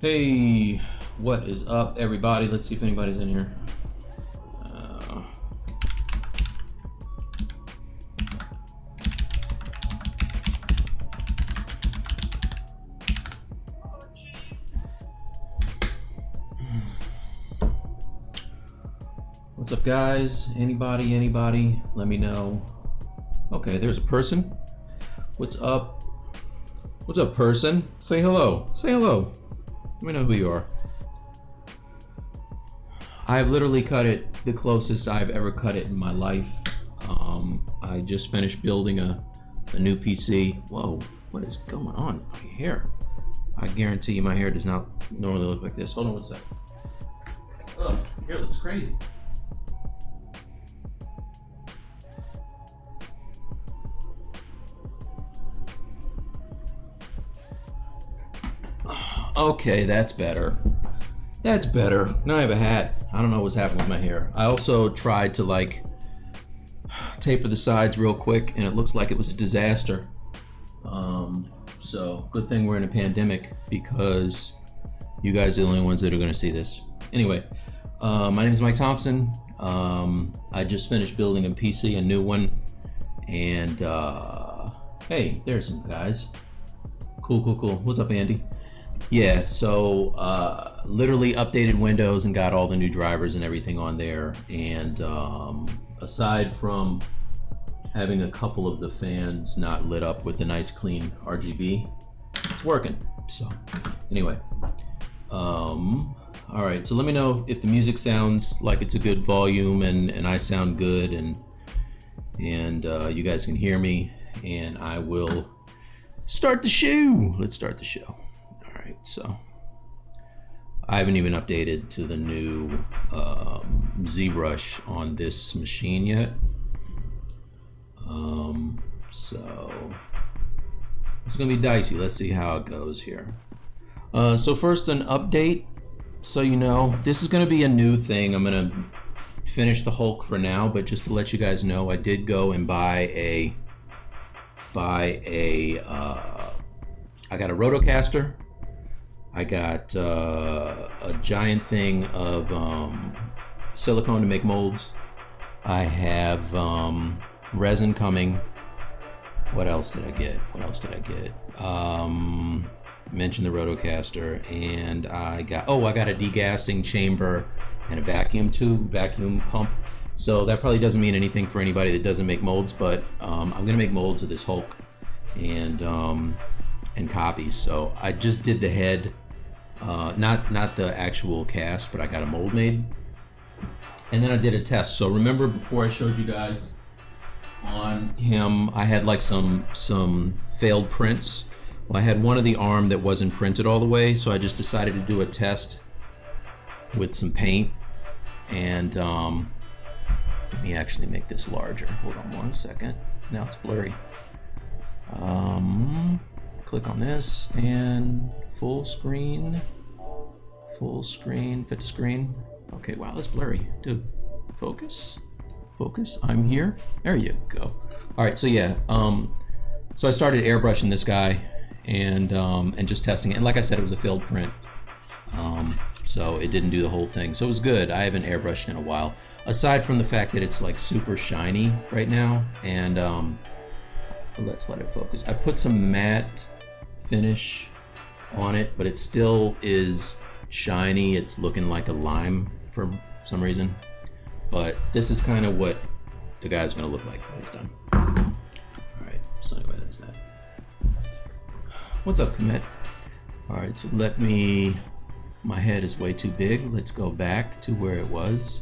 Hey, what is up, everybody? Let's see if anybody's in here. What's up, guys? Anybody? Let me know. Okay, there's a person. What's up? What's up, person? Say hello. Say hello. Let me know who you are. I've literally cut it the closest I've ever cut it in my life. I just finished building a new PC. Whoa, what is going on with my hair? I guarantee you my hair does not normally look like this. Hold on one sec. Ugh, hair looks crazy. Okay, that's better. That's better. Now I have a hat. I don't know what's happening with my hair. I also tried to like taper the sides real quick and it looks like it was a disaster. So good thing we're in a pandemic because you guys are the only ones that are gonna see this. Anyway, my name is Mike Thompson. I just finished building a PC, a new one. And hey, there's some guys. Cool. What's up, Andy? Yeah, so literally updated Windows and got all the new drivers and everything on there. And aside from having a couple of the fans not lit up with the nice clean RGB, it's working. So anyway, all right, so let me know if the music sounds like it's a good volume and I sound good and you guys can hear me, and I will start the show. Let's start the show. So I haven't even updated to the new ZBrush on this machine yet. So it's gonna be dicey. Let's see how it goes here. So first, an update. So you know, this is gonna be a new thing. I'm gonna finish the Hulk for now, but just to let you guys know, I did go and buy a I got a Rotocaster. I got a giant thing of silicone to make molds. I have resin coming. What else did I get? Mentioned the Rotocaster, and I got a degassing chamber and a vacuum pump. So that probably doesn't mean anything for anybody that doesn't make molds, but I'm gonna make molds of this Hulk and copies. So I just did the head, not the actual cast, but I got a mold made, and then I did a test. So remember before I showed you guys on him, I had like some failed prints. Well, I had one of the arm that wasn't printed all the way, so I just decided to do a test with some paint. And let me actually make this larger. Hold on one second. Now it's blurry. Click on this and full screen, fit to screen. Okay, wow, that's blurry. Dude, focus, I'm here. There you go. All right, so yeah, so I started airbrushing this guy and just testing it. And like I said, it was a failed print. So it didn't do the whole thing. So it was good. I haven't airbrushed in a while. Aside from the fact that it's like super shiny right now, and let's let it focus. I put some matte finish on it, but it still is shiny. It's looking like a lime for some reason. But this is kind of what the guy's gonna look like when he's done. All right, so anyway, that's that. What's up, Commit? All right, so my head is way too big. Let's go back to where it was.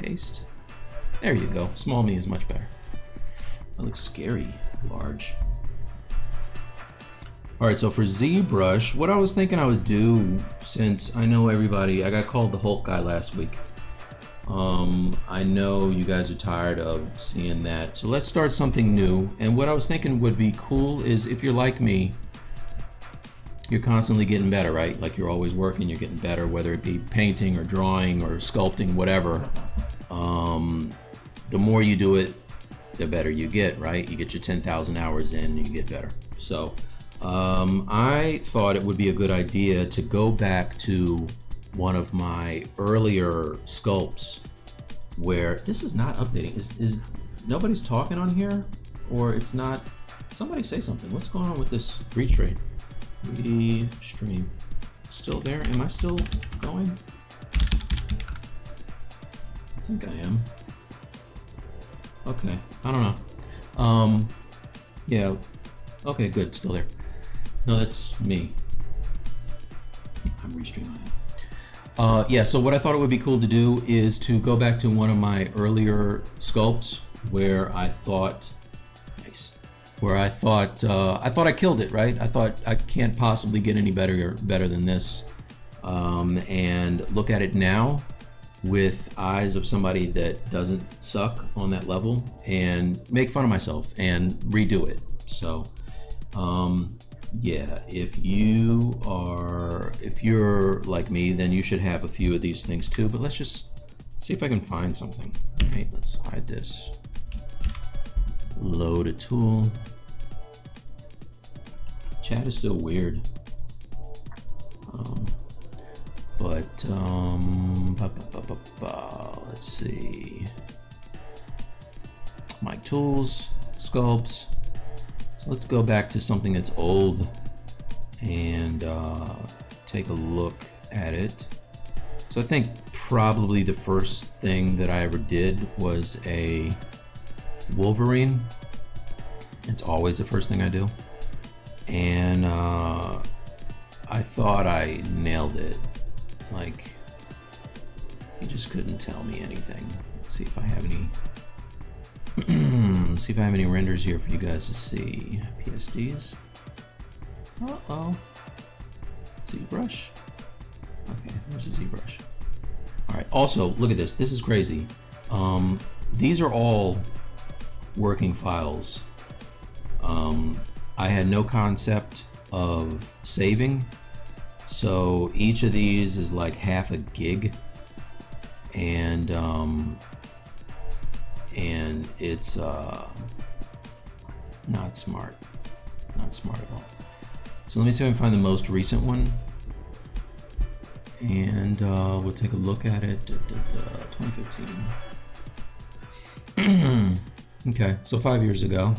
Paste. There you go. Small me is much better. That looks scary, large. All right, so for ZBrush, what I was thinking I would do, since I know everybody, I got called the Hulk guy last week. I know you guys are tired of seeing that, so let's start something new. And what I was thinking would be cool is, if you're like me, you're constantly getting better, right? Like you're always working, you're getting better, whether it be painting or drawing or sculpting, whatever. The more you do it, the better you get, right? You get your 10,000 hours in, you get better. So I thought it would be a good idea to go back to one of my earlier sculpts where this is not updating. Is nobody's talking on here, or it's not? Somebody say something. What's going on with this restream? Restream. Still there? Am I still going? I think I am. Okay, I don't know. Yeah. Okay, good. Still there. No, that's me. I'm restreaming. Yeah, so what I thought it would be cool to do is to go back to one of my earlier sculpts where I thought, I thought I killed it, right? I thought I can't possibly get any better than this. And look at it now with eyes of somebody that doesn't suck on that level, and make fun of myself and redo it. So, yeah, if you're like me, then you should have a few of these things too, but let's just see if I can find something. All right, let's hide this. Load a tool. Chat is still weird. Let's see. My tools, sculpts. So let's go back to something that's old and take a look at it. So I think probably the first thing that I ever did was a Wolverine. It's always the first thing I do. And I thought I nailed it. Like, he just couldn't tell me anything. Let's see if I have any. See if I have any renders here for you guys to see. PSDs. Uh-oh. ZBrush. Okay, there's a ZBrush. All right. Also, look at this. This is crazy. These are all working files. I had no concept of saving, so each of these is like half a gig, and it's not smart at all. So let me see if I can find the most recent one, and we'll take a look at it. 2015. Okay, so 5 years ago.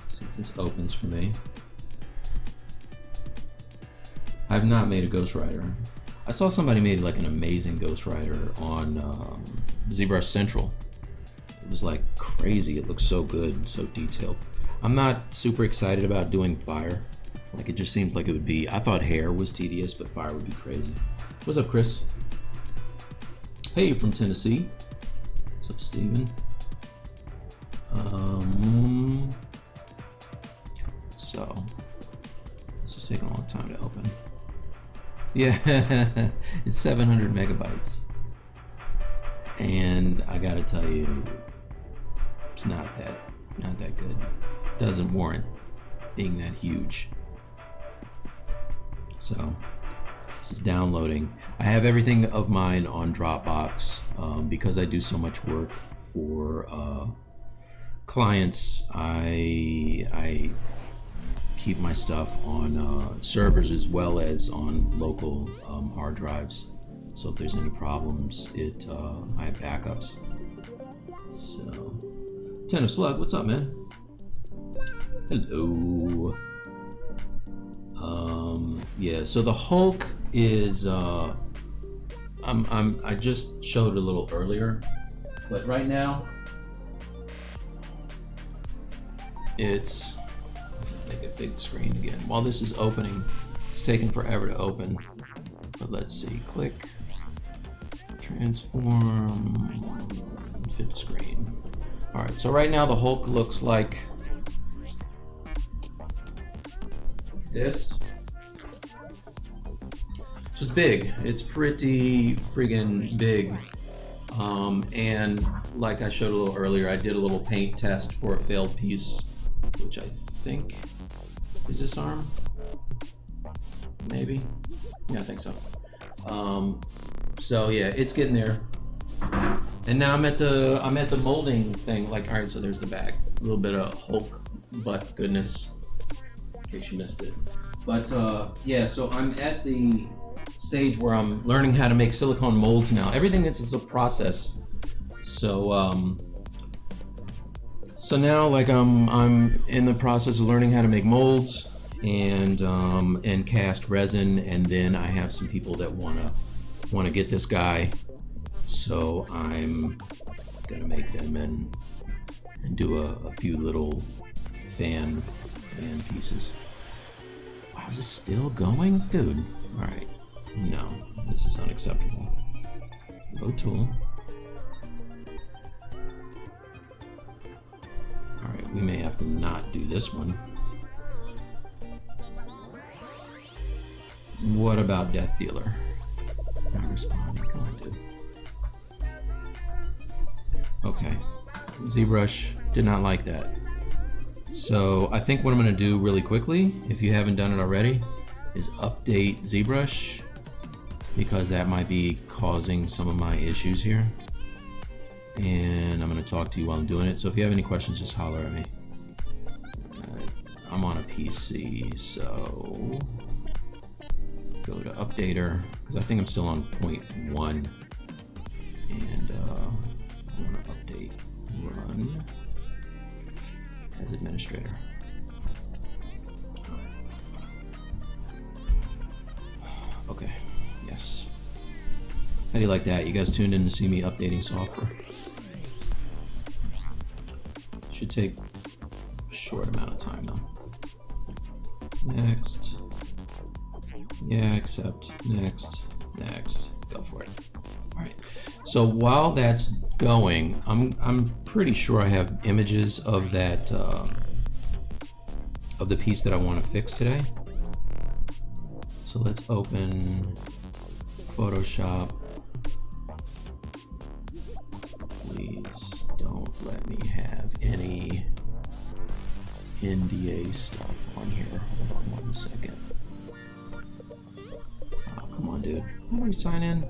See if this opens for me. I've not made a Ghost Rider. I saw somebody made like an amazing Ghost Rider on ZBrush Central. It was like crazy. It looks so good, so detailed. I'm not super excited about doing fire. Like, it just seems like it would be, I thought hair was tedious, but fire would be crazy. What's up, Chris? Hey, from Tennessee. What's up, Steven? So, this is taking a long time to open. Yeah, it's 700 megabytes. And I gotta tell you, it's not that good. Doesn't warrant being that huge. So this is downloading. I have everything of mine on Dropbox because I do so much work for clients. I keep my stuff on servers as well as on local hard drives. So if there's any problems, I have backups. So, Ten of Slug, what's up, man? Hello. Yeah. So the Hulk is. I just showed it a little earlier, but right now, it's. Make a big screen again. While this is opening, it's taking forever to open. But let's see. Click. Transform. Fit screen. All right. So right now the Hulk looks like this. So it's big. It's pretty friggin' big. And like I showed a little earlier, I did a little paint test for a failed piece, which I think is this arm. Maybe. Yeah, I think so. So yeah, it's getting there. And now I'm at the molding thing. Like, all right, so there's the back. A little bit of Hulk but goodness, in case you missed it. But yeah, so I'm at the stage where I'm learning how to make silicone molds now. Everything is a process. So so now, like, I'm in the process of learning how to make molds and cast resin, and then I have some people that wanna get this guy. So I'm gonna make them and do a few little fan pieces. Wow, is this still going? Dude, all right. No, this is unacceptable. Go tool. All right, we may have to not do this one. What about Death Dealer? Not responding, come on, dude. Okay, ZBrush did not like that. So I think what I'm gonna do really quickly, if you haven't done it already, is update ZBrush, because that might be causing some of my issues here. And I'm gonna talk to you while I'm doing it. So if you have any questions, just holler at me. I'm on a PC, so go to updater, because I think I'm still on 0.1. And I wanna update run as administrator. Okay, yes. How do you like that? You guys tuned in to see me updating software. Should take a short amount of time though. Next. Yeah, accept. Next. Next. Go for it. All right. So while that's going, I'm pretty sure I have images of that of the piece that I want to fix today. So let's open Photoshop. Please don't let me have any NDA stuff on here. Hold on 1 second. Oh, come on, dude. How do you sign in?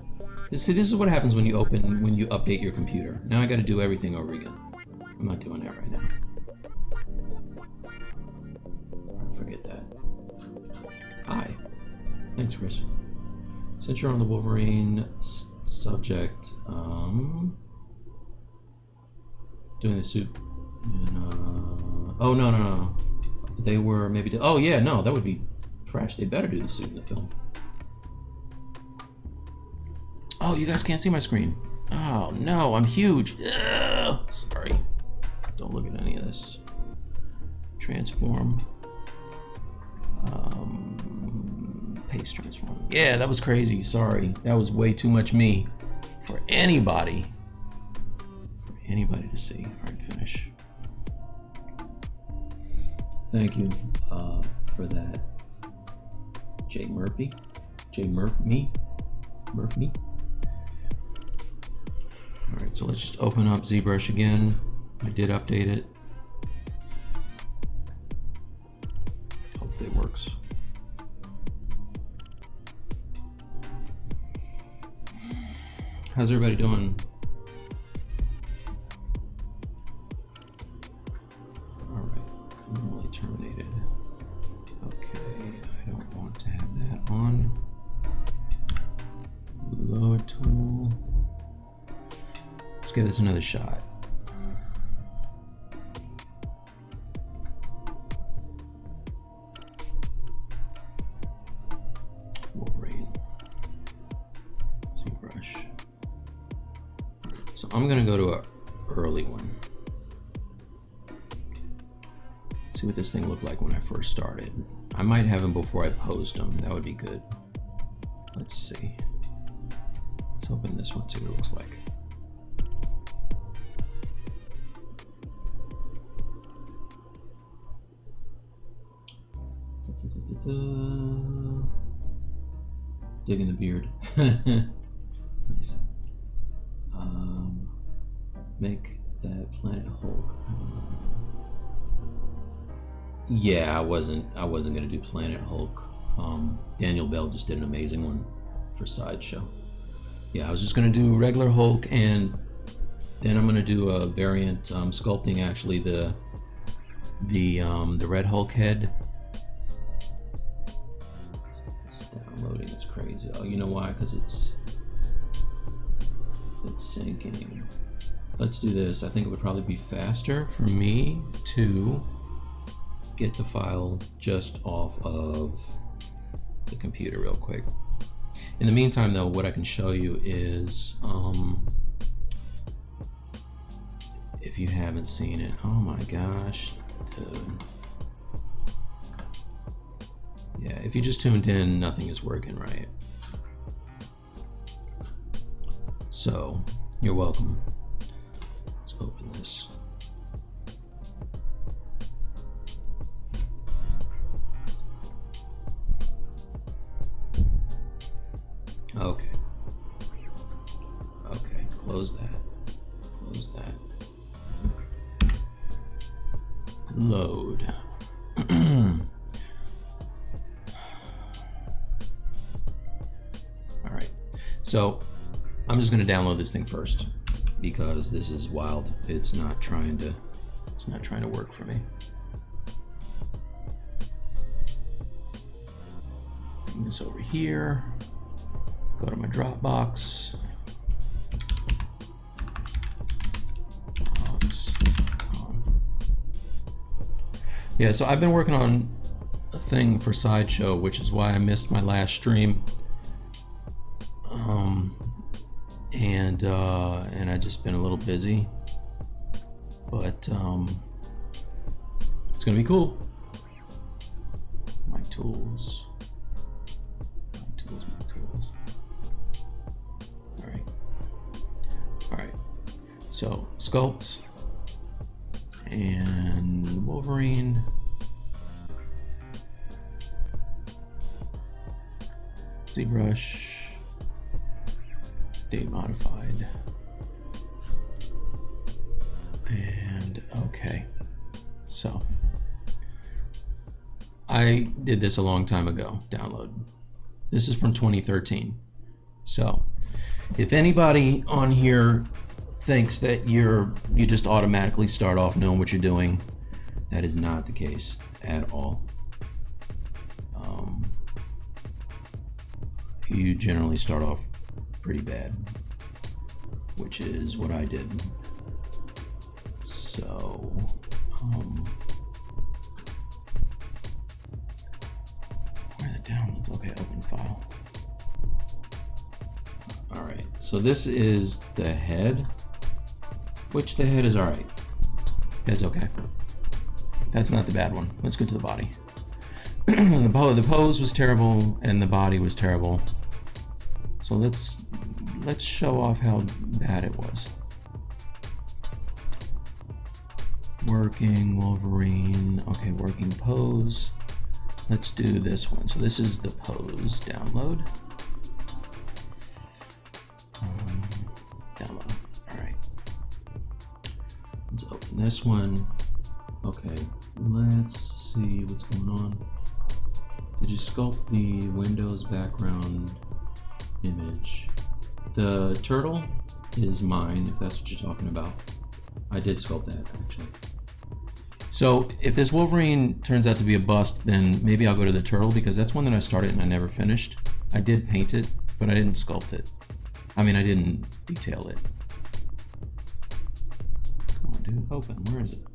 See, this is what happens when you update your computer. Now I got to do everything over again. I'm not doing that right now. Forget that. Hi. Thanks, Chris. Since you're on the Wolverine subject, doing the suit. And, oh no. They were maybe. Oh yeah, no, that would be fresh. They better do the suit in the film. Oh, you guys can't see my screen. Oh no, I'm huge. Ugh, sorry. Don't look at any of this. Transform. Paste transform. Yeah, that was crazy. Sorry, that was way too much me for anybody. To see. All right, finish. Thank you for that, Jay Murphy. Murphy. All right, so let's just open up ZBrush again. I did update it. Hopefully it works. How's everybody doing? All right, normally terminated. Okay, I don't want to have that on. Load tool. Let's give this another shot. Wolverine. ZBrush. So I'm gonna go to an early one. See what this thing looked like when I first started. I might have them before I post them. That would be good. Let's see. Let's open this one, see what it looks like. Digging the beard. Nice. Make that Planet Hulk. Yeah, I wasn't gonna do Planet Hulk. Daniel Bell just did an amazing one for Sideshow. Yeah, I was just gonna do regular Hulk, and then I'm gonna do a variant sculpting actually the the Red Hulk head. It's downloading, it's crazy. Oh, you know why? Because it's syncing. Let's do this. I think it would probably be faster for me to get the file just off of the computer real quick. In the meantime though, what I can show you is, if you haven't seen it, oh my gosh, dude. Yeah, if you just tuned in, nothing is working right. So, you're welcome. Let's open this. Okay. Okay, close that. Close that. Load. All right. So I'm just going to download this thing first because this is wild. It's not trying to work for me. Bring this over here. Go to my Dropbox. Yeah, so I've been working on a thing for Sideshow, which is why I missed my last stream. And I've just been a little busy, but it's gonna be cool. My tools. All right. So sculpt and Wolverine. ZBrush. Date modified. And okay. So I did this a long time ago. Download. This is from 2013. So if anybody on here thinks that you just automatically start off knowing what you're doing, that is not the case at all. You generally start off pretty bad, which is what I did. So where are the downloads? Okay, open file. All right, so this is the head, which the head is all right. It's okay. That's not the bad one. Let's go to the body. The pose was terrible and the body was terrible. So let's show off how bad it was. Working Wolverine. Okay, working pose. Let's do this one. So this is the pose. Download. Download. All right. Let's open this one. Okay. Let's see what's going on. Did you sculpt the Windows background image? The turtle is mine, if that's what you're talking about. I did sculpt that, actually. So if this Wolverine turns out to be a bust, then maybe I'll go to the turtle, because that's one that I started and I never finished. I did paint it, but I didn't sculpt it. I mean, I didn't detail it. Come on, dude, open. Where is it?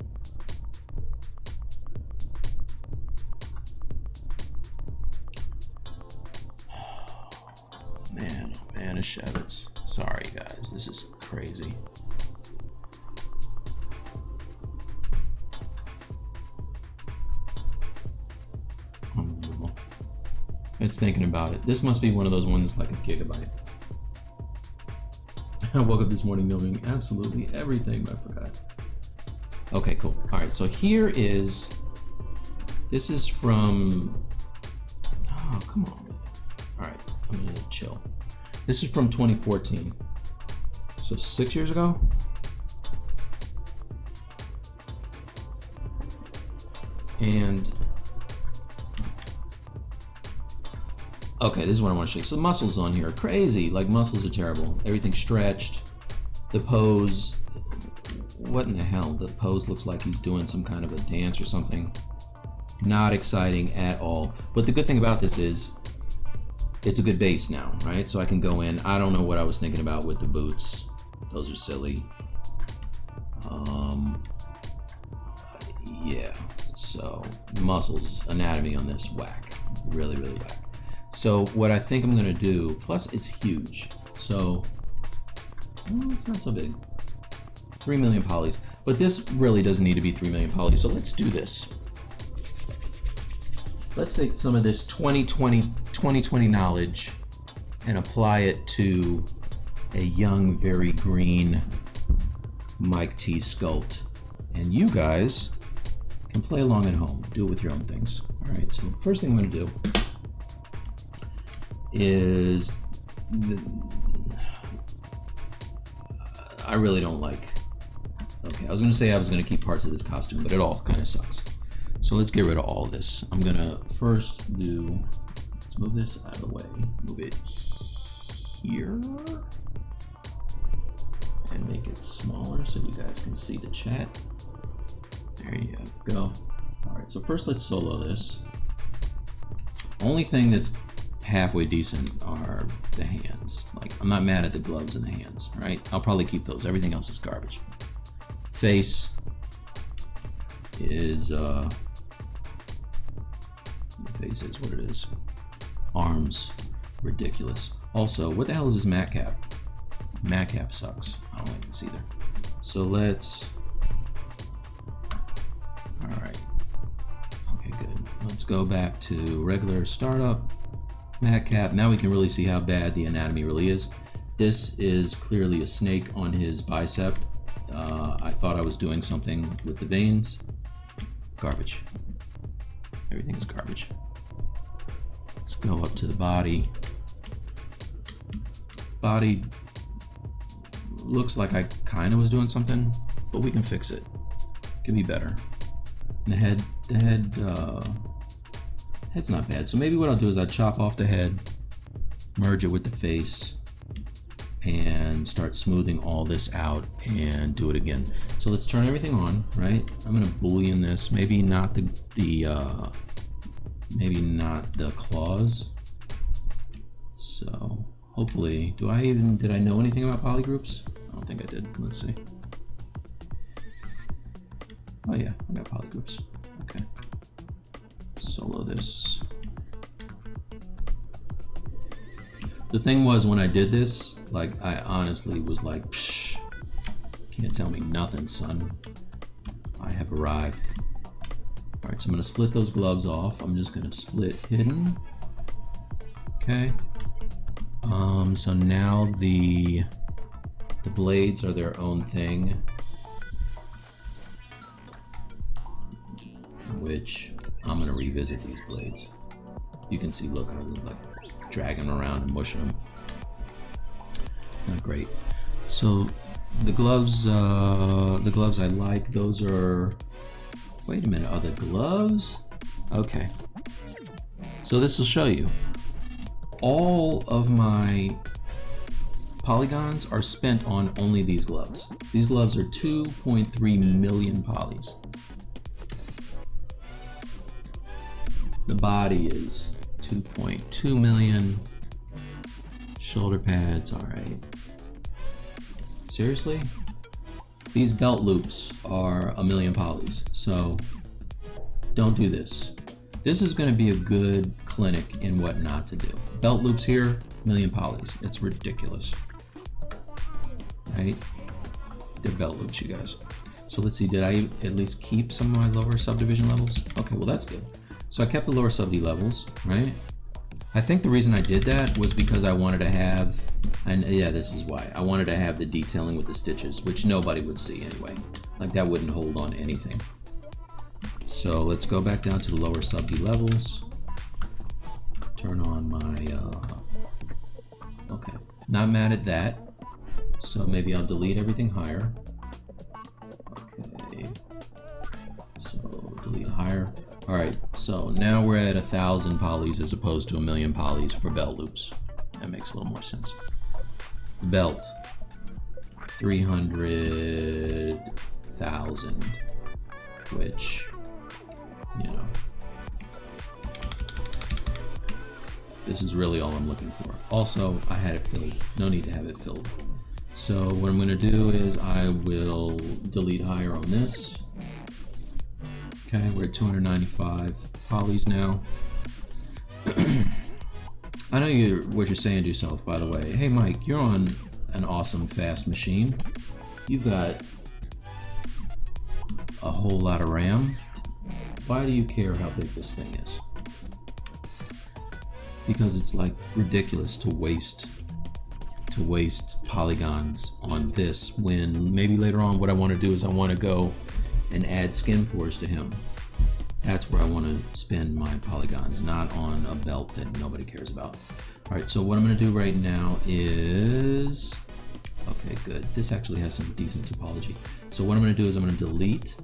Man, oh man, Shevitz. Sorry, guys, this is crazy. Unbelievable. It's thinking about it. This must be one of those ones like a gigabyte. I woke up this morning knowing absolutely everything, but I forgot. Okay, cool. All right, so here is, this is from, oh, come on. All right, I'm gonna chill. This is from 2014. So 6 years ago? And, okay, this is what I want to show you. So the muscles on here are crazy. Like, muscles are terrible. Everything's stretched. The pose What in the hell? The pose looks like he's doing some kind of a dance or something. Not exciting at all. But the good thing about this is it's a good base now, right? So I can go in. I don't know what I was thinking about with the boots. Those are silly. Yeah, so muscles, anatomy on this, whack. Really, really whack. So what I think I'm gonna do, plus it's huge. So, it's not so big. 3 million polys. But this really doesn't need to be 3 million polys, so let's do this. Let's take some of this 2020 knowledge and apply it to a young, very green Mike T sculpt. And you guys can play along at home. Do it with your own things. All right, so first thing I'm gonna do is, I really don't like, okay, I was gonna say I was gonna keep parts of this costume, but it all kind of sucks. So let's get rid of all this. I'm gonna first do, let's move this out of the way. Move it here and make it smaller so you guys can see the chat. There you go. All right, so first let's solo this. Only thing that's halfway decent are the hands. Like, I'm not mad at the gloves and the hands, right? I'll probably keep those. Everything else is garbage. Face is, the face is what it is. Arms, ridiculous. Also, what the hell is this mat cap? Mat cap sucks. I don't like this either. So let's, all right. Okay, good. Let's go back to regular startup. Mat cap. Now we can really see how bad the anatomy really is. This is clearly a snake on his bicep. I thought I was doing something with the veins. Garbage. Everything is garbage. Let's go up to the body. Body looks like I kind of was doing something, but we can fix it. Can be better. The head, head's not bad. So maybe what I'll do is I'll chop off the head, merge it with the face, and start smoothing all this out and do it again. So let's turn everything on, right? I'm gonna boolean this. Maybe not maybe not the claws. So hopefully, did I know anything about polygroups? I don't think I did. Let's see. Oh yeah, I got polygroups. Okay. Solo this. The thing was, when I did this, like, I honestly was like, psh, can't tell me nothing, son. I have arrived. All right, so I'm gonna split those gloves off. I'm just gonna split hidden. Okay. So now the blades are their own thing, which I'm gonna revisit these blades. You can see, look, I was like dragging them around and mushing them. Not great. So the gloves I like. Those are, wait a minute, are the gloves? Okay. So this will show you. All of my polygons are spent on only these gloves. These gloves are 2.3 million polys. The body is 2.2 million. Shoulder pads, all right. Seriously? These belt loops are 1 million polys, so don't do this. This is gonna be a good clinic in what not to do. Belt loops here, 1 million polys. It's ridiculous, right? They're belt loops, you guys. So let's see, did I at least keep some of my lower subdivision levels? Okay, well that's good. So I kept the lower sub-D levels, right? I think the reason I did that was because I wanted to have, and yeah, this is why, I wanted to have the detailing with the stitches, which nobody would see anyway. Like, that wouldn't hold on anything. So let's go back down to the lower sub-D levels. Turn on my, okay, not mad at that. So maybe I'll delete everything higher. Okay, so delete higher. All right, so now we're at 1,000 polys as opposed to 1 million polys for belt loops. That makes a little more sense. The belt. 300,000, which, you know, this is really all I'm looking for. Also, I had it filled. No need to have it filled. So what I'm going to do is I will delete higher on this. Okay, we're at 295 polys now. I know what you're saying to yourself, by the way. Hey Mike, you're on an awesome fast machine. You've got a whole lot of RAM. Why do you care how big this thing is? Because it's like ridiculous to waste polygons on this, when maybe later on what I want to do is I want to go and add skin pores to him. That's where I want to spend my polygons, not on a belt that nobody cares about. All right, so what I'm going to do right now is, okay, good. This actually has some decent topology. So what I'm going to do is I'm going to delete.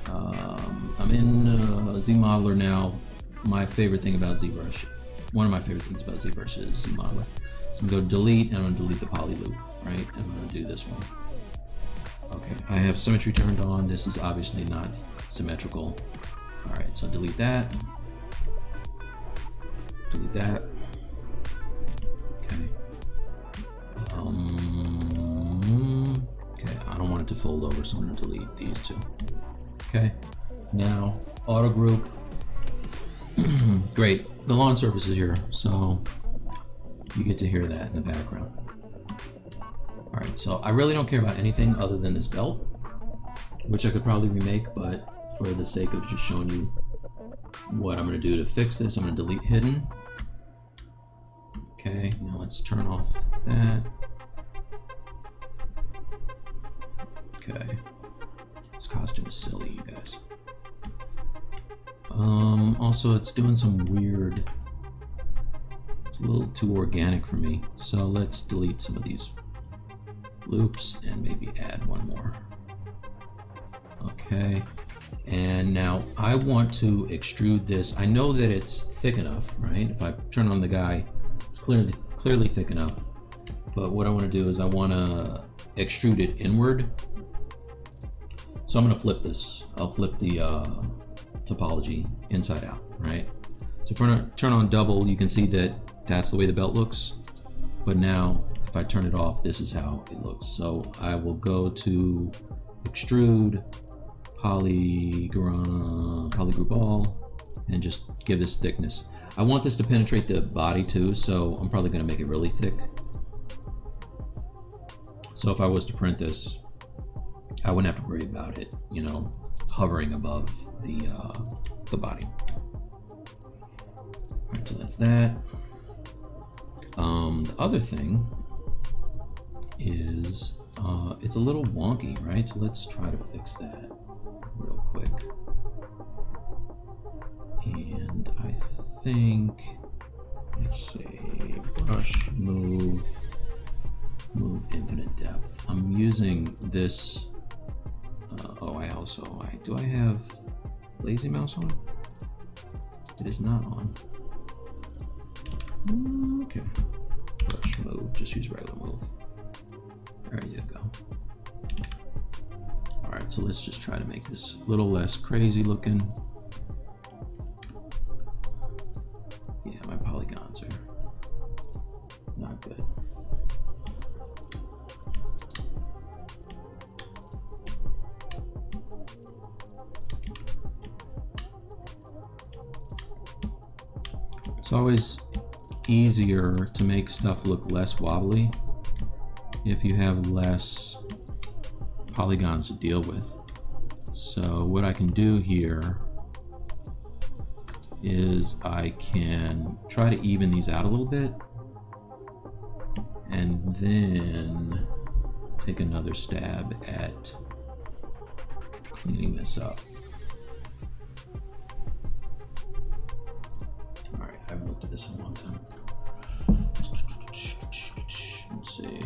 I'm in ZModeler now. My favorite thing about ZBrush, one of my favorite things about ZBrush is ZModeler. So I'm going to go delete, and I'm going to delete the poly loop, right? I'm going to do this one. Okay, I have symmetry turned on. This is obviously not symmetrical. All right, so delete that. Delete that. Okay. Okay, I don't want it to fold over, so I'm going to delete these two. Okay, now auto group. Great, the lawn surface is here, so you get to hear that in the background. All right, so I really don't care about anything other than this belt, which I could probably remake, but for the sake of just showing you what I'm going to do to fix this, I'm going to delete hidden. Okay, now let's turn off that. Okay, this costume is silly, you guys. Also, it's doing some weird, it's a little too organic for me. So let's delete some of these loops and maybe add one more. Okay, and now I want to extrude this. I know that it's thick enough, right? If I turn on the guy, it's clearly thick enough. But what I want to do is I want to extrude it inward. So I'm going to flip this. I'll flip the topology inside out, right? So if I turn on double, you can see that that's the way the belt looks. But now if I turn it off, this is how it looks. So I will go to extrude, polygroup all, and just give this thickness. I want this to penetrate the body too, so I'm probably going to make it really thick. So if I was to print this, I wouldn't have to worry about it, you know, hovering above the body. All right, so that's that. The other thing is it's a little wonky, right? So let's try to fix that real quick. And I think, let's see, brush, move infinite depth. I'm using this. Do I have lazy mouse on? It is not on. Okay. Brush move, just use regular move. There you go. All right, so let's just try to make this a little less crazy looking. Yeah, my polygons are not good. It's always easier to make stuff look less wobbly if you have less polygons to deal with. So what I can do here is I can try to even these out a little bit and then take another stab at cleaning this up. Alright, I haven't looked at this in a long time. Let's see.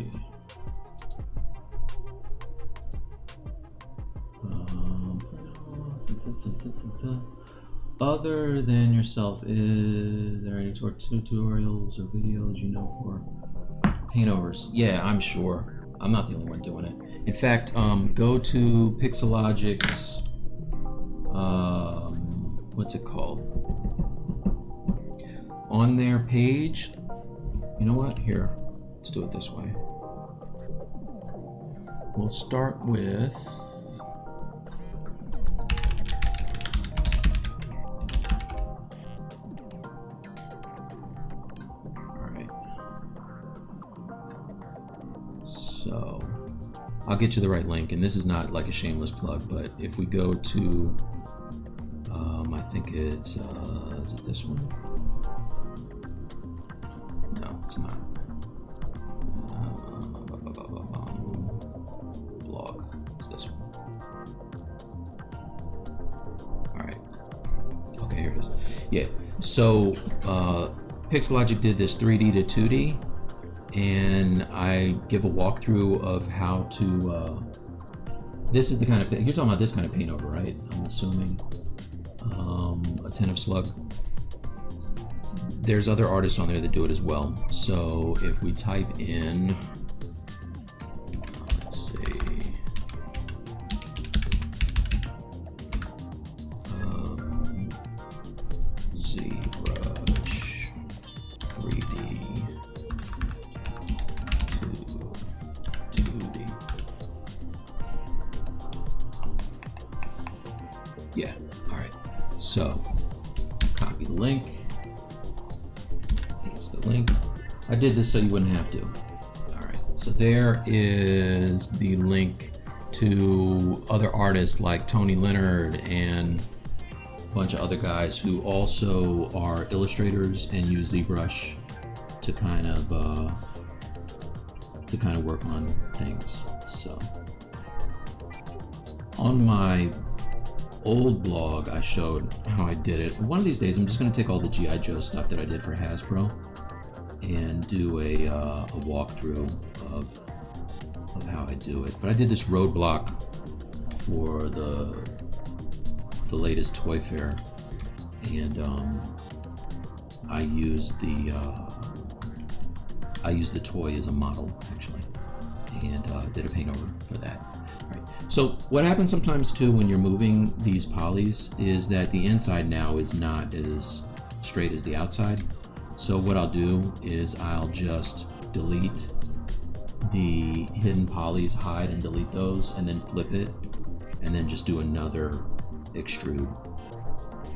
Other than yourself, is there any tutorials or videos you know for paint overs? Yeah, I'm sure. I'm not the only one doing it. In fact, go to Pixologic's, what's it called? On their page, you know what? Here, let's do it this way. We'll start with, so I'll get you the right link, and this is not like a shameless plug, but if we go to, I think it's, is it this one? No, it's not. Blog, it's this one. All right, okay, here it is. Yeah, so Pixologic did this 3D to 2D, and I give a walkthrough of how to, this is the kind of, you're talking about this kind of paint over, right? I'm assuming, Attentive Slug. There's other artists on there that do it as well. So if we type in, let's see, ZBrush 3D to 2D. Yeah, all right. So copy the link. Paste the link. I did this so you wouldn't have to. All right. So there is the link to other artists like Tony Leonard and a bunch of other guys who also are illustrators and use ZBrush to kind of work on things. So on my old blog, I showed how I did it. One of these days, I'm just going to take all the G.I. Joe stuff that I did for Hasbro and do a walkthrough of how I do it. But I did this roadblock for the latest Toy Fair, and I used the toy as a model actually, and did a paint over for that. Right. So what happens sometimes too when you're moving these polys is that the inside now is not as straight as the outside. So what I'll do is I'll just delete the hidden polys, hide and delete those, and then flip it, and then just do another extrude.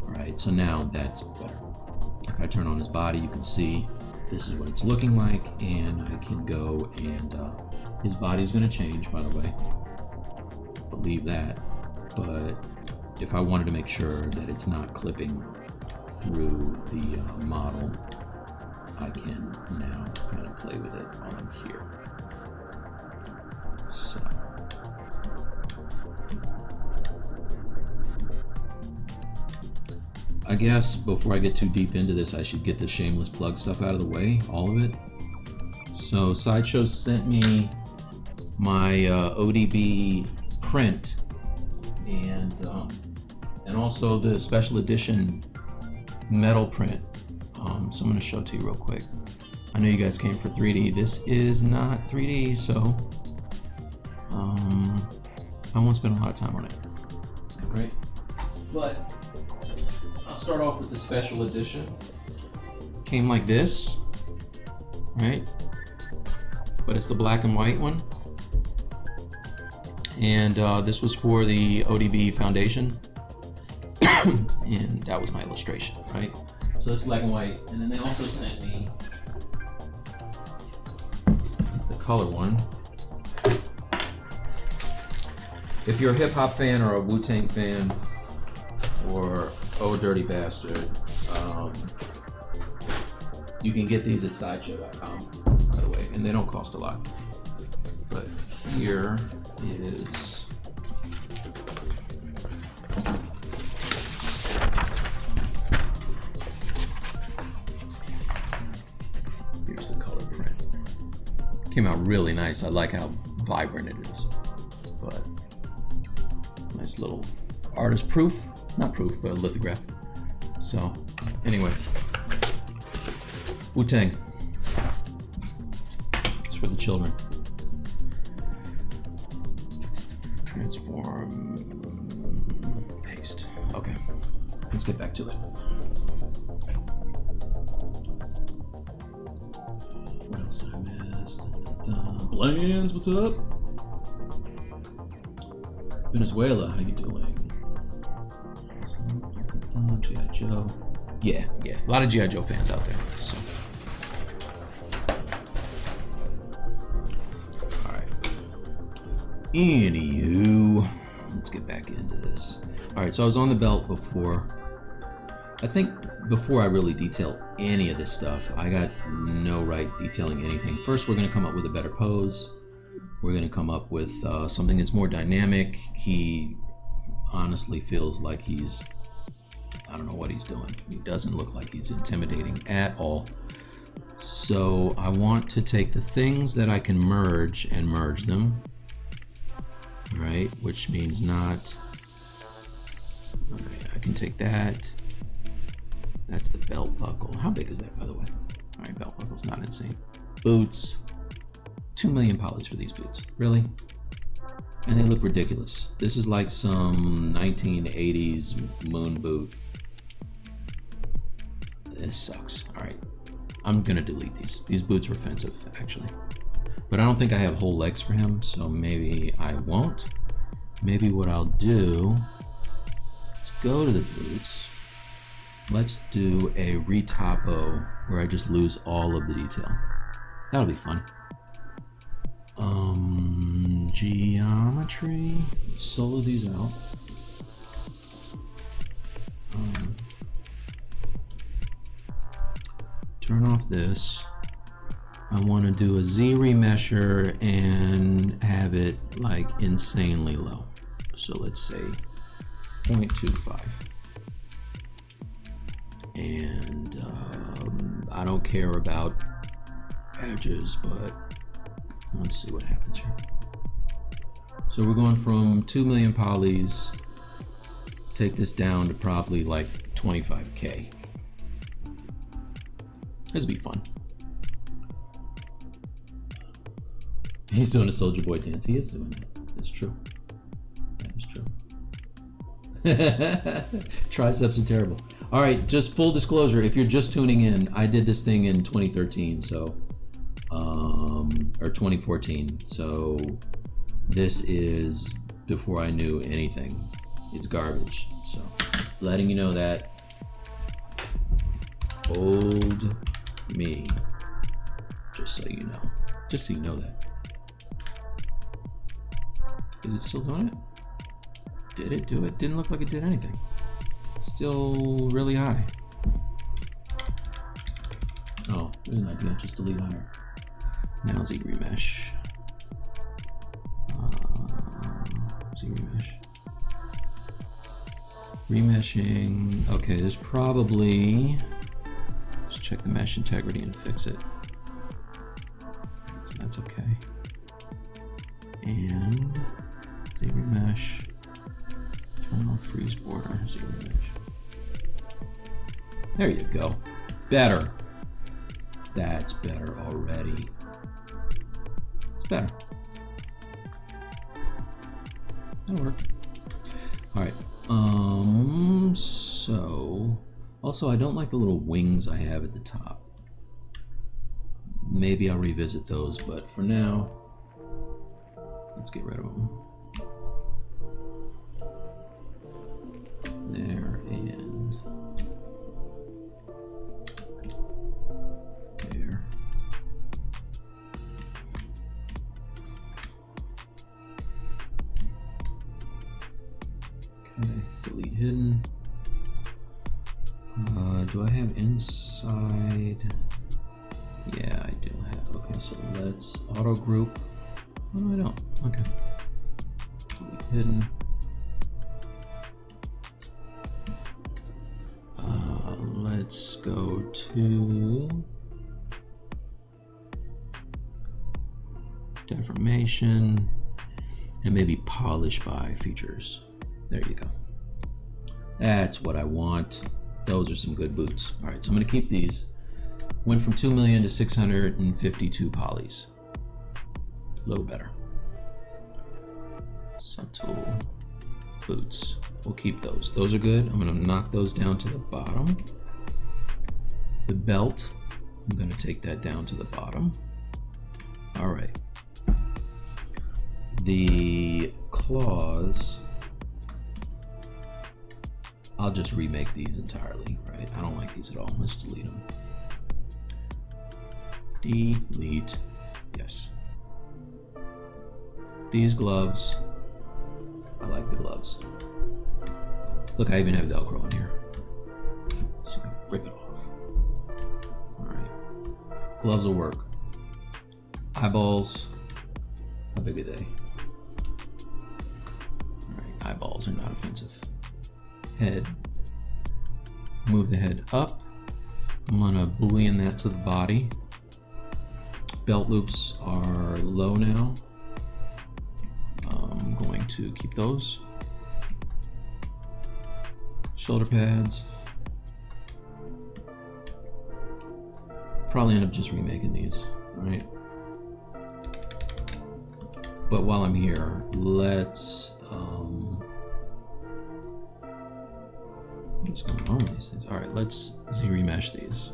Right, so now that's better. If I turn on his body, you can see this is what it's looking like, and I can go and his body's going to change, by the way. Believe that, but if I wanted to make sure that it's not clipping through the model, I can now kind of play with it on here. So I guess before I get too deep into this, I should get the shameless plug stuff out of the way, all of it. So Sideshow sent me my ODB print and also the special edition metal print. So I'm going to show it to you real quick. I know you guys came for 3D. This is not 3D, so I won't spend a lot of time on it. Right? But I'll start off with the special edition. Came like this, right? But it's the black and white one. And this was for the ODB Foundation. And that was my illustration, right? So that's black and white. And then they also sent me the color one. If you're a hip hop fan or a Wu-Tang fan or Oh Dirty Bastard, you can get these at sideshow.com, by the way, and they don't cost a lot. But here is here's the color print. Came out really nice. I like how vibrant it is. But nice little artist proof. Not proof, but a lithograph. So, anyway. Wu-Tang. It's for the children. transform, paste. Okay, let's get back to it. What else did I miss? Blends, what's up? Venezuela, how you doing? G.I. Joe. Yeah, a lot of G.I. Joe fans out there. So. Alright. Anywho, let's get back into this. Alright, so I was on the belt before. I think before I really detail any of this stuff, I got no right detailing anything. First, we're going to come up with a better pose. We're going to come up with something that's more dynamic. He honestly feels like he's, I don't know what he's doing. He doesn't look like he's intimidating at all. So I want to take the things that I can merge and merge them, right? Which means not, all right, I can take that. That's the belt buckle. How big is that, by the way? All right, belt buckle's not insane. Boots, 2 million polys for these boots, really? And they look ridiculous. This is like some 1980s moon boot. This sucks. All right, I'm gonna delete these. These boots are offensive, actually. But I don't think I have whole legs for him, so maybe I won't. Maybe what I'll do, let's go to the boots. Let's do a retopo where I just lose all of the detail. That'll be fun. Geometry, let's solo these out. Turn off this. I want to do a Z remesher and have it like insanely low. So let's say 0.25. And I don't care about edges, but let's see what happens here. So we're going from 2 million polys, take this down to probably like 25K. This would be fun. He's doing a Soldier Boy dance. He is doing that. It's true. That is true. Triceps are terrible. All right, just full disclosure, if you're just tuning in, I did this thing in 2013, so, or 2014, so this is before I knew anything. It's garbage, so letting you know that. Old me, just so you know. Just so you know that. Is it still doing it? Did it do it? Didn't look like it did anything. Still really high. Oh, there's an idea, just delete higher. Now Z remesh. Z remesh. Remeshing. Okay, there's probably, just check the mesh integrity and fix it. So that's okay. And Z remesh. Turn off freeze border. Z remesh. There you go. Better. That's better already. It's better. That'll work. All right. So also I don't like the little wings I have at the top. Maybe I'll revisit those, but for now, let's get rid of them. There and there. Okay, delete hidden. Do I have inside? Yeah, I do have. Okay, so let's auto group. Oh, no, I don't. Okay. Delete hidden. Let's go to deformation and maybe polish by features. There you go. That's what I want. Those are some good boots. All right, so I'm gonna keep these. Went from 2 million to 652 polys. A little better. Subtool, boots. We'll keep those. Those are good. I'm gonna knock those down to the bottom. The belt, I'm gonna take that down to the bottom. All right. The claws, I'll just remake these entirely, right? I don't like these at all. Let's delete them. Delete, yes. These gloves, I like the gloves. Look, I even have Velcro in here. So rip it off. All right, gloves will work. Eyeballs, how big are they? All right, eyeballs are not offensive. Head, move the head up. I'm gonna boolean that to the body. Belt loops are low now. I'm going to keep those. Shoulder pads. Probably end up just remaking these, right? But while I'm here, let's what's going on with these things? All right, let's Z-remesh these.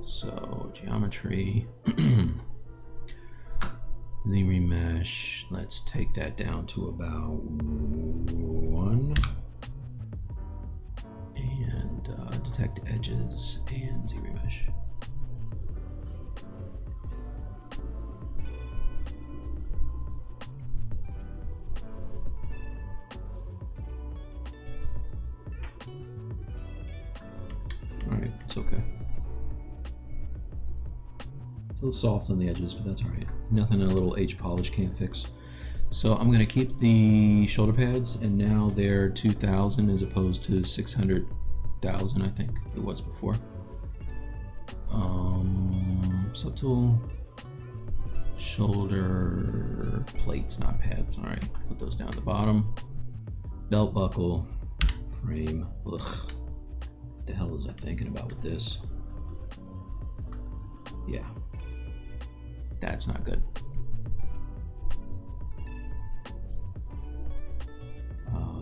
So geometry, Z-remesh. Let's take that down to about 1, and detect edges and Z-remesh. All right, it's okay. A little soft on the edges, but that's all right. Nothing a little H polish can't fix. So I'm gonna keep the shoulder pads, and now they're 2,000 as opposed to 600,000, I think it was before. Subtool, shoulder plates, not pads. All right, put those down at the bottom. Belt buckle, frame. Ugh, what the hell was I thinking about with this? Yeah. That's not good.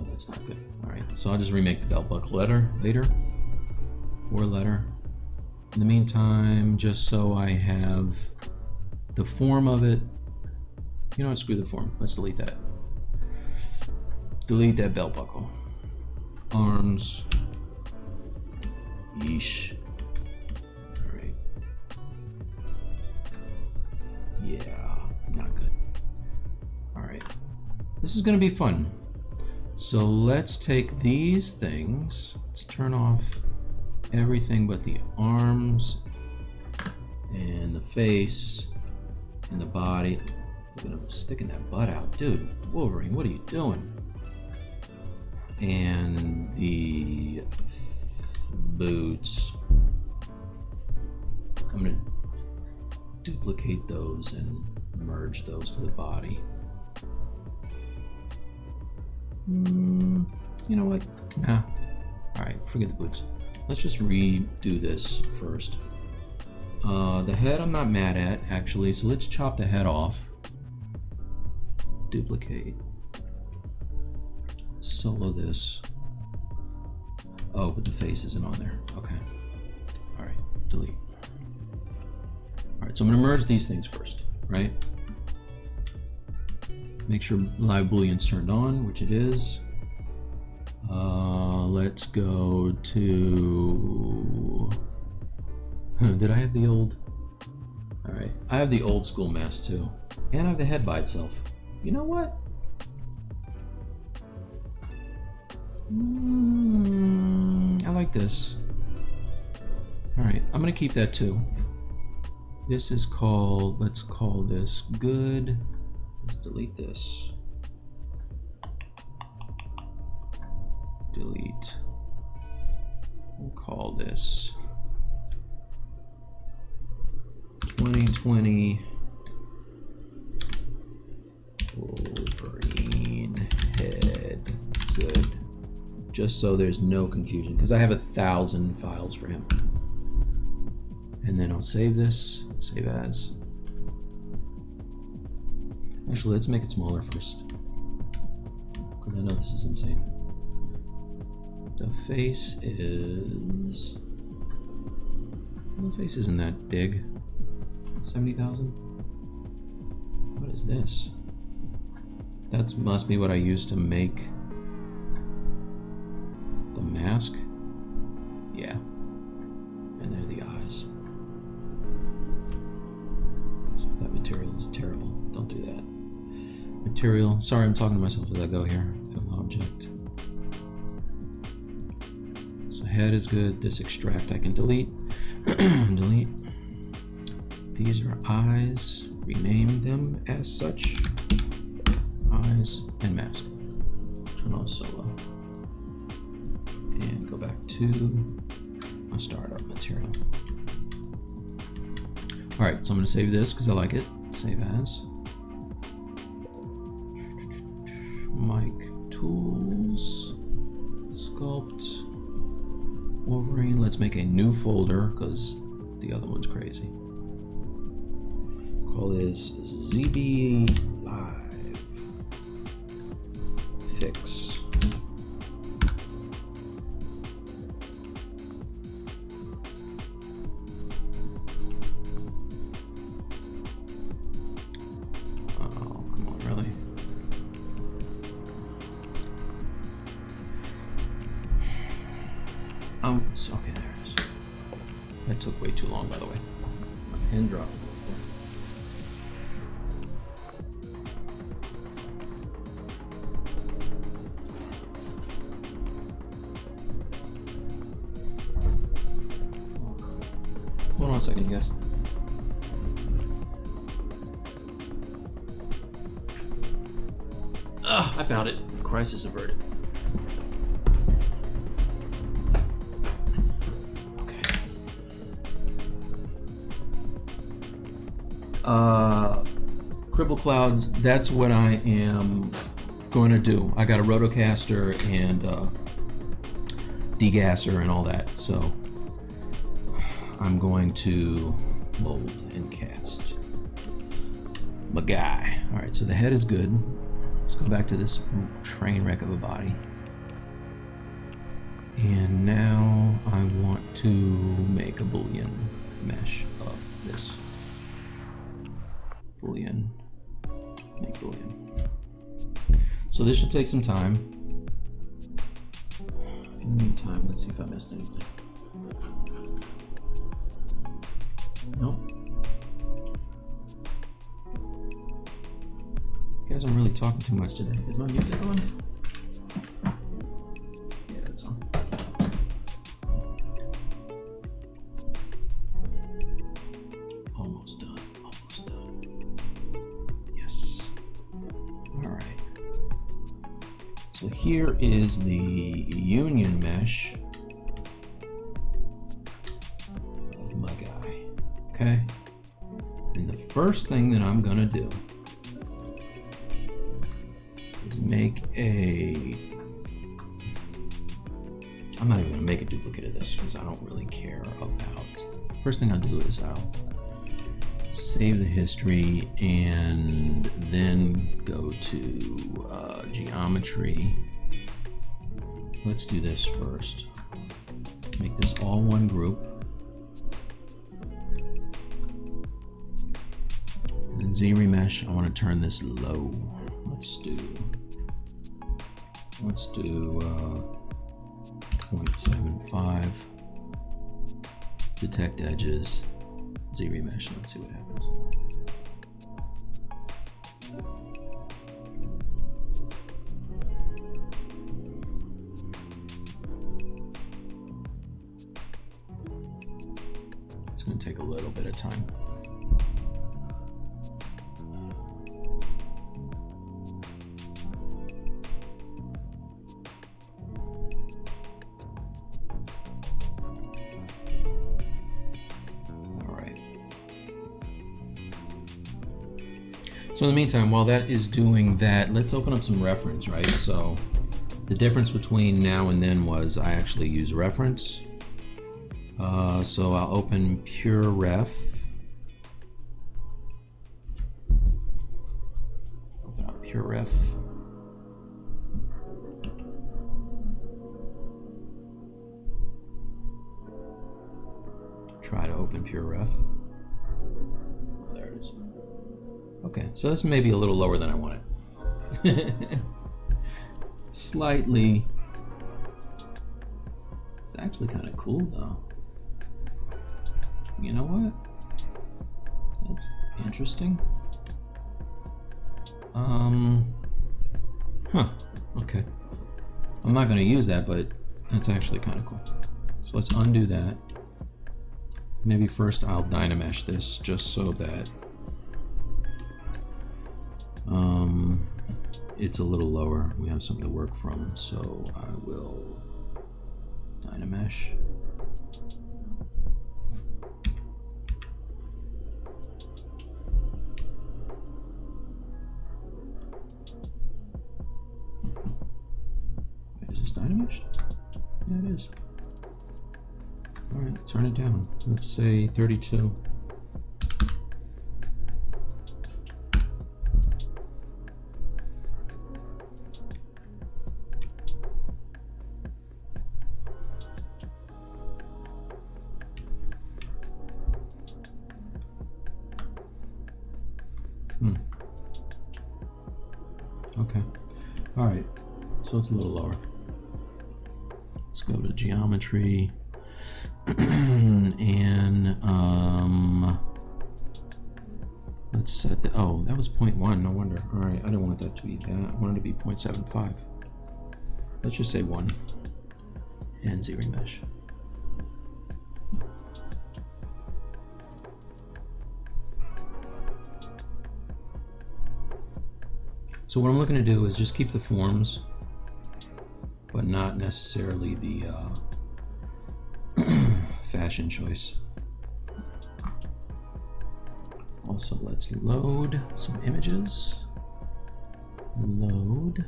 That's not good. All right, so I'll just remake the belt buckle later, or letter. In the meantime, just so I have the form of it, you know what, screw the form. Let's delete that. Delete that belt buckle. Arms. Yeesh. Yeah, not good. All right, this is gonna be fun. So let's take these things, let's turn off everything but the arms and the face and the body. Look at him sticking that butt out. Dude, Wolverine, what are you doing? And the boots. I'm gonna duplicate those and merge those to the body. You know what? Nah. All right, forget the boots. Let's just redo this first. The head I'm not mad at, actually, so let's chop the head off. Duplicate. Solo this. Oh, but the face isn't on there. Okay. All right, delete. All right, so I'm gonna merge these things first, right? Make sure live boolean's turned on, which it is. Let's go to, did I have the old? All right, I have the old school mask too. And I have the head by itself. You know what? I like this. All right, I'm gonna keep that too. This is called, let's call this good. Let's delete this. Delete. We'll call this 2020 Wolverine head good. Just so there's no confusion, because I have 1,000 files for him. And then I'll save this, save as. Actually, let's make it smaller first, because I know this is insane. The face isn't that big. 70,000? What is this? That must be what I used to make the mask. Yeah. And there are the eyes. So that material is terrible. Don't do that. Material. Sorry, I'm talking to myself as I go here. Fill object. So head is good. This extract I can delete. Delete. These are eyes. Rename them as such. Eyes and mask. Turn on solo. And go back to my startup material. Alright, so I'm going to save this because I like it. Save as. Mic Tools. Sculpt. Wolverine. Let's make a new folder because the other one's crazy. Call this ZB Live Fix. Oh, come on, really? Okay, there it is. That took way too long, by the way. My pen dropped. Hold on a second, you guys. I found it. Crisis averted. Okay. Cribble clouds, that's what I am going to do. I got a rotocaster and degasser and all that, so I'm going to mold and cast my guy. All right, so the head is good. Let's go back to this train wreck of a body. And now I want to make a Boolean mesh of this. Boolean, make Boolean. So this should take some time. In the meantime, let's see if I missed anything. Nope. You guys aren't really talking too much today. Is my music on? Yeah, it's on. Almost done. Almost done. Yes. Alright. So here is the union mesh of my guy. Okay? And the first thing that I'm gonna do is make a... I'm not even gonna make a duplicate of this because I don't really care about... First thing I'll do is I'll save the history and then go to geometry. Let's do this first. Make this all one group. And then ZRemesh, I want to turn this low. Let's do 0.75. Detect edges. ZRemesh. Let's see what happens. It's going to take a little bit of time. So in the meantime, while that is doing that, let's open up some reference, right? So the difference between now and then was I actually use reference. So I'll open pure ref. Pure Ref. Try to open Pure Ref. There it is. Okay, so that's maybe a little lower than I wanted. Slightly. It's actually kind of cool though. You know what? That's interesting. Huh, okay. I'm not gonna use that, but that's actually kind of cool. So let's undo that. Maybe first I'll Dynamesh this just so that it's a little lower. We have something to work from, so I will Dynamesh. Wait, is this Dynameshed? Yeah, it is. All right, turn it down. Let's say 32. Okay. All right. So it's a little lower. Let's go to geometry. And let's set the, oh, that was 0.1, no wonder. All right, I don't want that to be that. I want it to be 0.75. Let's just say 1 and ZBrush. So what I'm looking to do is just keep the forms, but not necessarily the fashion choice. Also, let's load some images. Load.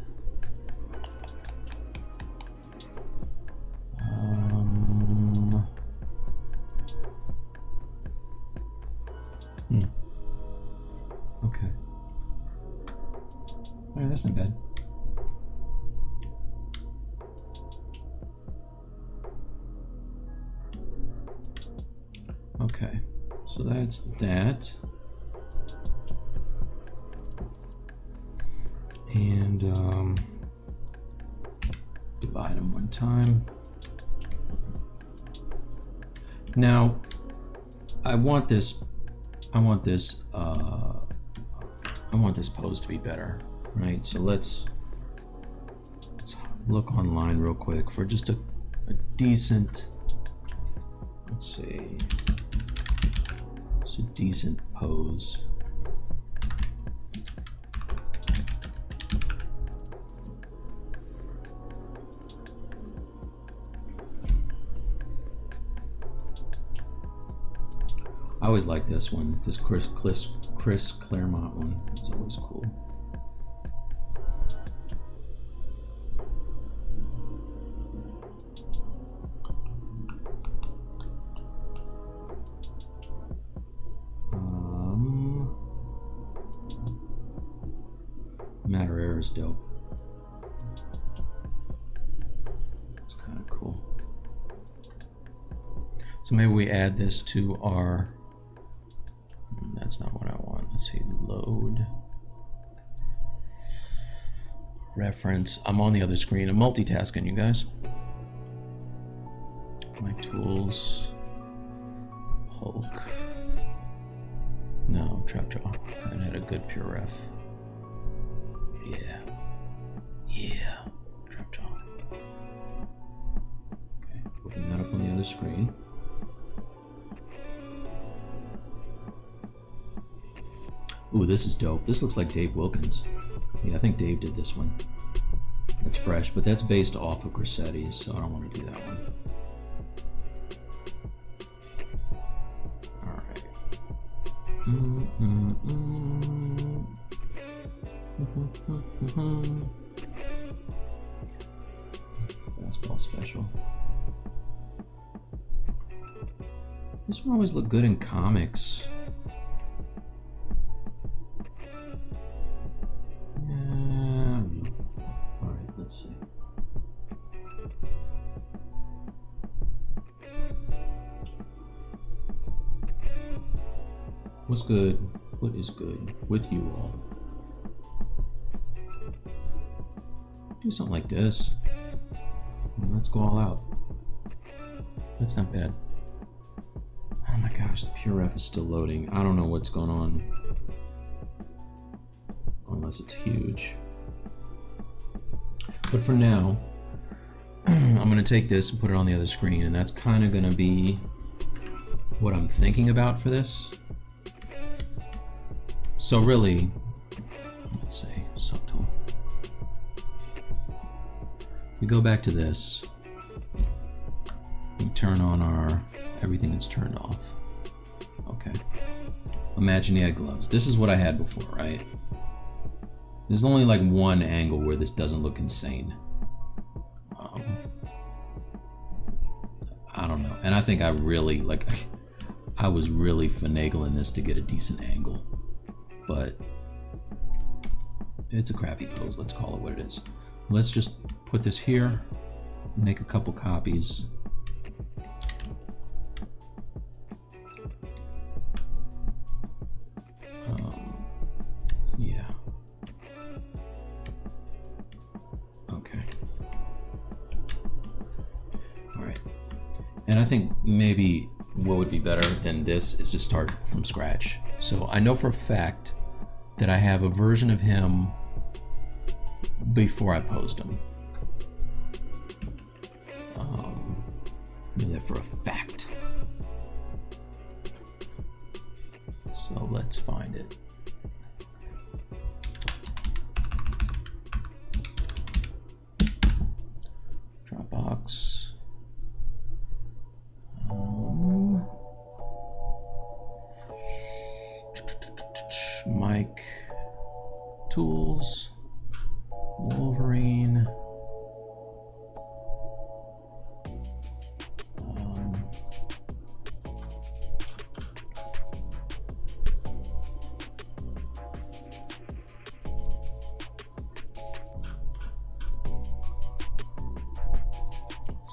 Okay. All right, that's not bad. Okay, so that's that. And divide them one time. Now, I want this pose to be better, right? So let's look online real quick for just a decent, let's see, it's a decent pose. I always like this one, this Chris Claremont one. It's always cool. Matter Error is dope. It's kind of cool. So maybe we add this to our, that's not what I want. Let's see, load. Reference. I'm on the other screen. I'm multitasking, you guys. My tools. Hulk. No, trap draw. That had a good pure ref. Yeah. Yeah. Trap draw. Okay, open that up on the other screen. Ooh, this is dope. This looks like Dave Wilkins. Yeah, I think Dave did this one. That's fresh, but that's based off of Grissetti's, so I don't want to do that one. All right. Fastball special. This one always looked good in comics. Yeah. What's good? What is good with you all? Do something like this. And let's go all out. That's not bad. Oh my gosh, the PureRef is still loading. I don't know what's going on. Unless it's huge. But for now, I'm gonna take this and put it on the other screen, and that's kind of gonna be what I'm thinking about for this. So really, let's say subtool. We go back to this. We turn on our everything that's turned off. Okay. Imagineer gloves. This is what I had before, right? There's only like one angle where this doesn't look insane. I don't know. And I think I really, like, I was really finagling this to get a decent angle. But it's a crappy pose. Let's call it what it is. Let's just put this here, make a couple copies. Yeah. Okay. All right. And I think maybe what would be better than this is to start from scratch. So I know for a fact that I have a version of him before I posed him. I know that for a fact. So let's find it. Dropbox. Mic. Tools. Wolverine.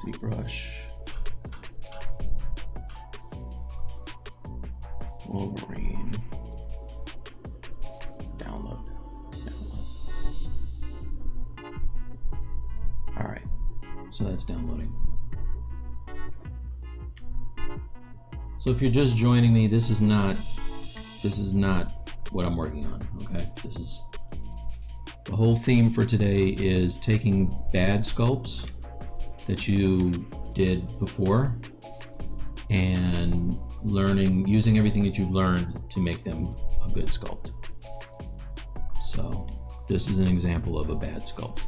ZBrush. Wolverine. Download. All right, so that's downloading. So if you're just joining me, this is not what I'm working on. Okay, this is the whole theme for today is taking bad sculpts that you did before and using everything that you've learned to make them a good sculpt. So this is an example of a bad sculpt.